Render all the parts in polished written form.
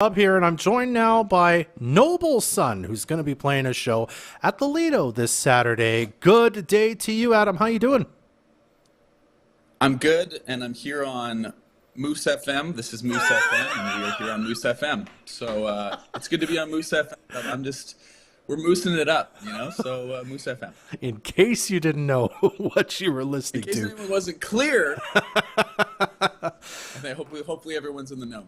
Up here, and I'm joined now by Noble Son, who's going to be playing a show at the Lido this Saturday. Good day to you, Adam. How you doing? I'm good, and I'm here on Moose FM. This is Moose FM, and we are here on Moose FM. So it's good to be on Moose FM. We're moosing it up, So Moose FM. In case you didn't know what you were In listening case to. anyone wasn't clear, I think hopefully everyone's in the know.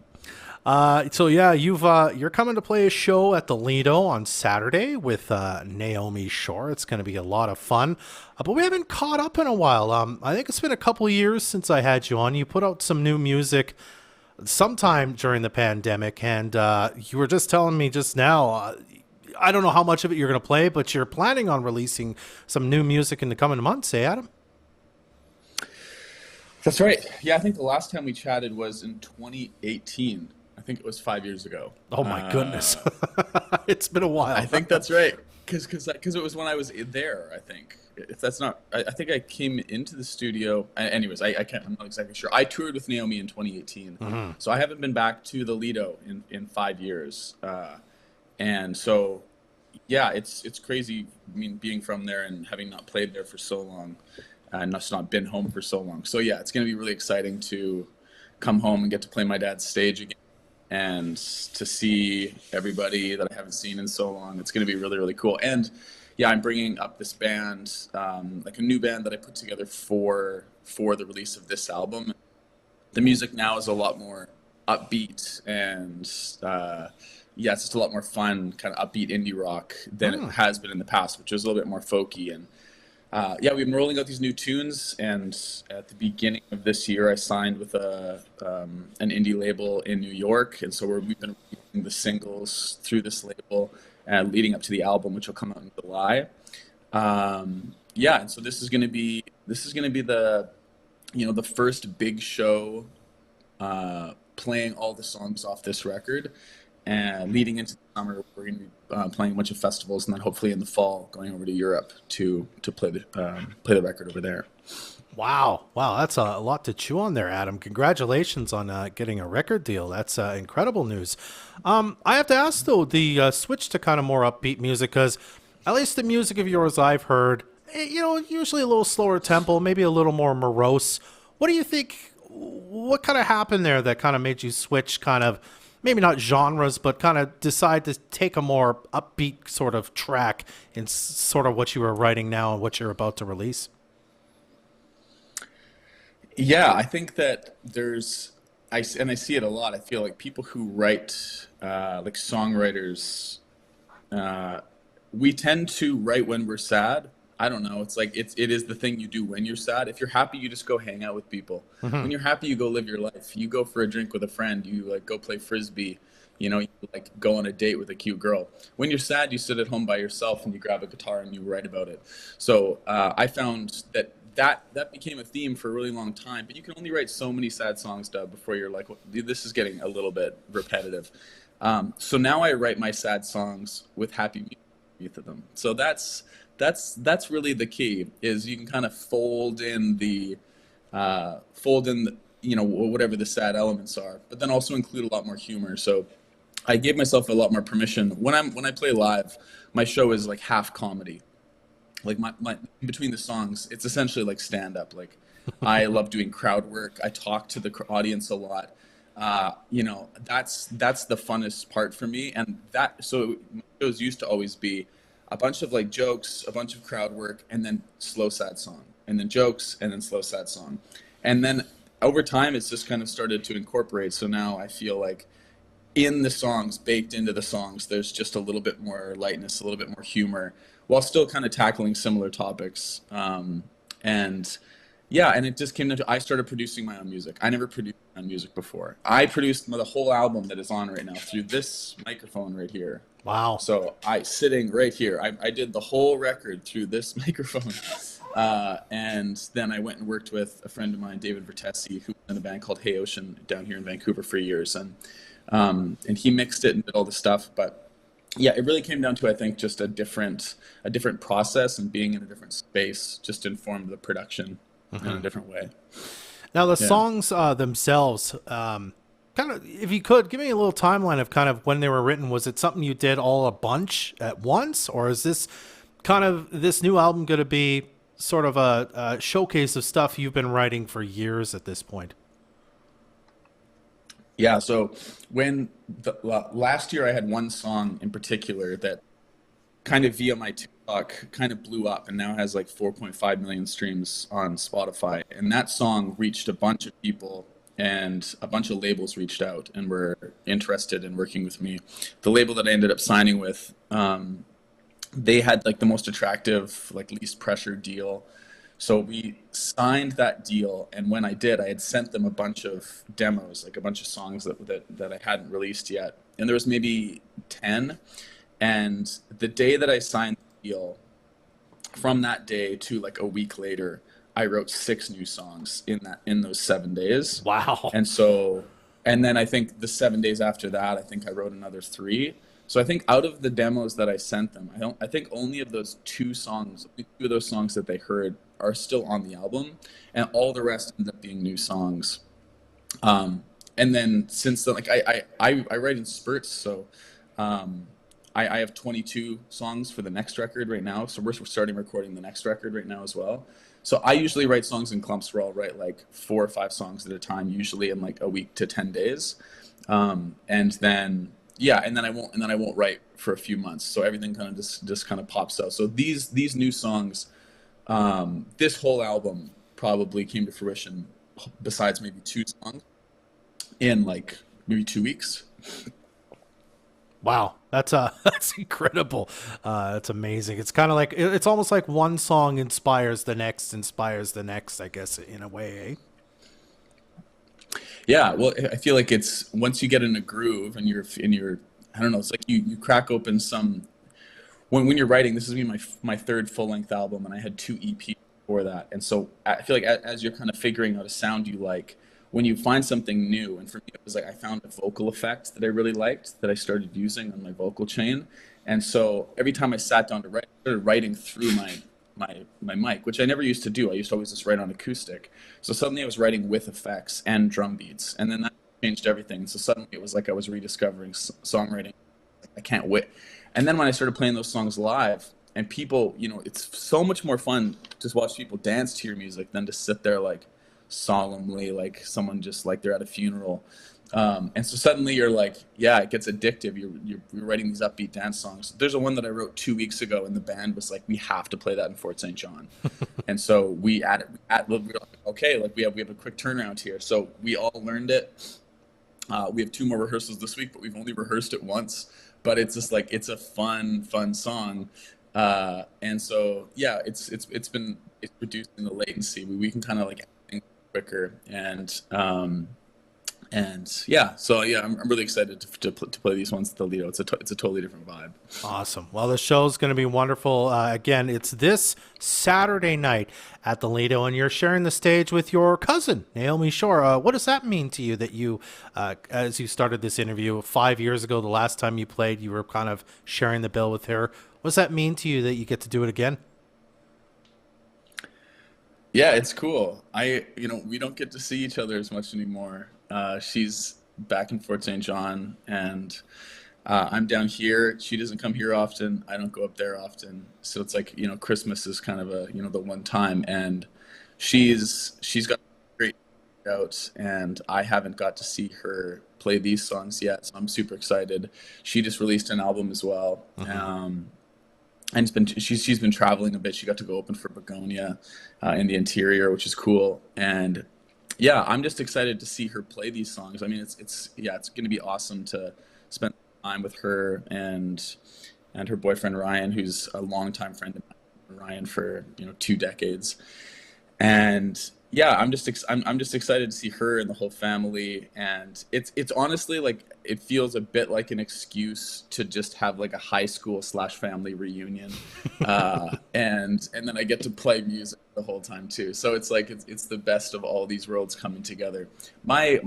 You're coming to play a show at the Lido on Saturday with Naomi Shore. It's going to be a lot of fun, but we haven't caught up in a while. I think it's been a couple years since I had you on. You put out some new music sometime during the pandemic, and you were just telling me just now. I don't know how much of it you're going to play, but you're planning on releasing some new music in the coming months, eh, Adam? That's right. Yeah, I think the last time we chatted was in 2018. I think it was 5 years ago. Oh my goodness. It's been a while. I think that's right. Because it was when I was there, I think. If that's not, I think I came into the studio. Anyways, I can't. I'm not exactly sure. I toured with Naomi in 2018, so I haven't been back to the Lido in 5 years. And so, yeah, it's crazy. I mean, being from there and having not played there for so long, and just not been home for so long. So yeah, it's going to be really exciting to come home and get to play my dad's stage again, and to see everybody that I haven't seen in so long. It's going to be really, really cool. And yeah, I'm bringing up this band, like a new band that I put together for the release of this album. The music now is a lot more upbeat and yeah, it's just a lot more fun, kind of upbeat indie rock than it has been in the past, which was a little bit more folky. And yeah, we've been rolling out these new tunes, and at the beginning of this year, I signed with an indie label in New York, and so we've been releasing the singles through this label, leading up to the album, which will come out in July. Yeah, and so this is going to be the first big show, playing all the songs off this record. And leading into the summer, we're going to be playing a bunch of festivals, and then hopefully in the fall, going over to Europe to play the record over there. Wow, that's a lot to chew on there, Adam. Congratulations on getting a record deal. That's incredible news. I have to ask though, the switch to kind of more upbeat music, because at least the music of yours I've heard, usually a little slower tempo, maybe a little more morose. What do you think? What kind of happened there that kind of made you switch kind of? Maybe not genres, but kind of decide to take a more upbeat sort of track in sort of what you were writing now and what you're about to release? Yeah, I think that I see it a lot. I feel like people who write, like songwriters, we tend to write when we're sad. I don't know. It's like it is the thing you do when you're sad. If you're happy, you just go hang out with people. When you're happy, you go live your life. You go for a drink with a friend. You like go play frisbee. You like go on a date with a cute girl. When you're sad, you sit at home by yourself and you grab a guitar and you write about it. So I found that became a theme for a really long time. But you can only write so many sad songs, Doug, before you're like, this is getting a little bit repetitive. So now I write my sad songs with happy music underneath them. So that's really the key, is you can kind of fold in whatever the sad elements are, but then also include a lot more humor. So I gave myself a lot more permission when I play live. My show is like half comedy, like my in between the songs, it's essentially like stand up. Like I love doing crowd work. I talk to the audience a lot. That's the funnest part for me. And so my shows used to always be a bunch of like jokes, a bunch of crowd work, and then slow sad song, and then jokes, and then slow sad song. And then over time, it's just kind of started to incorporate. So now I feel like in the songs, baked into the songs, there's just a little bit more lightness, a little bit more humor, while still kind of tackling similar topics. And yeah, and it just came to, I started producing my own music. I never produced my own music before. I produced the whole album that is on right now through this microphone right here. Wow. So sitting right here, I did the whole record through this microphone. And then I went and worked with a friend of mine, David Vertesi, who was in a band called Hey Ocean down here in Vancouver for years. And he mixed it and did all the stuff. But yeah, it really came down to, I think, just a different process, and being in a different space just informed the production in a different way. Now the Yeah. songs themselves, kind kind of, if you could, give me a little timeline of kind of when they were written. Was it something you did all a bunch at once, or is this kind of this new album going to be sort of a showcase of stuff you've been writing for years at this point? Yeah, so when last year I had one song in particular that kind of via my TikTok kind of blew up and now has like 4.5 million streams on Spotify. And that song reached a bunch of people and a bunch of labels reached out and were interested in working with me. The label that I ended up signing with, they had like the most attractive, like least pressure deal. So we signed that deal, and when I did, I had sent them a bunch of demos, like a bunch of songs that I hadn't released yet. And there was maybe 10. And the day that I signed the deal, from that day to like a week later, I wrote 6 new songs in those 7 days. Wow. And so, and then I think the 7 days after that, I think I wrote another three. So I think out of the demos that I sent them, I think only of those 2 songs, only 2 of those songs that they heard are still on the album, and all the rest ended up being new songs. And then since then, like I write in spurts, so I have 22 songs for the next record right now. So we're starting recording the next record right now as well. So I usually write songs in clumps where I'll write like 4 or 5 songs at a time, usually in like a week to 10 days. And then, yeah, and then I won't write for a few months. So everything kind of just kind of pops out. So these new songs, this whole album probably came to fruition besides maybe 2 songs in like maybe 2 weeks. Wow, that's that's incredible. That's amazing. It's kind of like it's almost like one song inspires the next, I guess, in a way. Yeah, well, I feel like it's once you get in a groove and you're I don't know, it's like you crack open some when you're writing. This is me my third full length album, and I had 2 EPs before that, and so I feel like as you're kind of figuring out a sound you like, when you find something new, and for me it was like I found a vocal effect that I really liked that I started using on my vocal chain, and so every time I sat down to write, I started writing through my mic, which I never used to do. I used to always just write on acoustic. So suddenly I was writing with effects and drum beats, and then that changed everything. So suddenly it was like I was rediscovering songwriting. I can't wait. And then when I started playing those songs live, and people, it's so much more fun to just watch people dance to your music than to sit there like solemnly, like someone just like they're at a funeral. And so suddenly you're like, yeah, it gets addictive. You're writing these upbeat dance songs. There's a one that I wrote 2 weeks ago, and the band was like, we have to play that in Fort St. John. And so we were like, okay, like we have a quick turnaround here. So we all learned it. We have 2 more rehearsals this week, but we've only rehearsed it once. But it's just like it's a fun song. And so yeah, it's reducing the latency. We can kind of like think quicker and yeah, so yeah, I'm really excited to play these ones at the Lido. It's a totally different vibe. Awesome. Well, the show's going to be wonderful. Again, it's this Saturday night at the Lido, and you're sharing the stage with your cousin, Naomi Shore. What does that mean to you that you, as you started this interview 5 years ago, the last time you played, you were kind of sharing the bill with her? What does that mean to you that you get to do it again? Yeah, it's cool. We don't get to see each other as much anymore. She's back in Fort St. John, and I'm down here. She doesn't come here often. I don't go up there often. So it's like, Christmas is kind of the one time, and she's got great out, and I haven't got to see her play these songs yet. So I'm super excited. She just released an album as well. And she's been traveling a bit. She got to go open for Begonia in the interior, which is cool. And yeah, I'm just excited to see her play these songs. I mean, it's going to be awesome to spend time with her and her boyfriend Ryan, who's a longtime friend of mine, Ryan, for 2 decades. And yeah, I'm just excited to see her and the whole family. And it's honestly like it feels a bit like an excuse to just have like a high school / family reunion, and then I get to play music the whole time too. So it's like it's the best of all these worlds coming together. My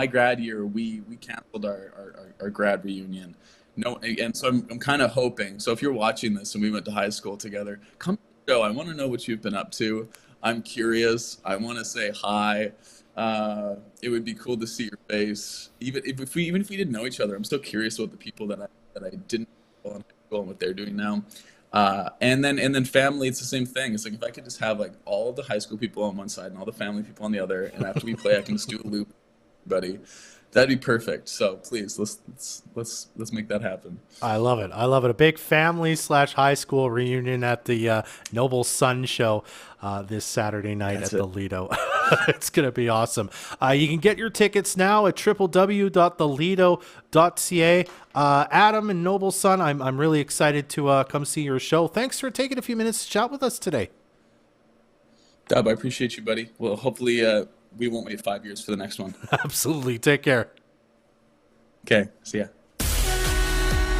grad year, we canceled our grad reunion. No, and so I'm kind of hoping. So if you're watching this and we went to high school together, come to the show. I want to know what you've been up to. I'm curious. I want to say hi. It would be cool to see your face, even if we didn't know each other. I'm still curious about the people that I didn't know in high school and what they're doing now. And then family, it's the same thing. It's like if I could just have like all of the high school people on one side and all the family people on the other, and after we play, I can just do a loop, buddy. That'd be perfect. So please, let's make that happen. I love it. I love it. A big family slash high school reunion at the Noble Sun Show this Saturday night at That's the it. Lido. It's going to be awesome. You can get your tickets now at www.thelido.ca. Adam and Noble Sun, I'm really excited to come see your show. Thanks for taking a few minutes to chat with us today. Dub, I appreciate you, buddy. Well, hopefully, we won't wait 5 years for the next one. Absolutely. Take care. Okay, see ya.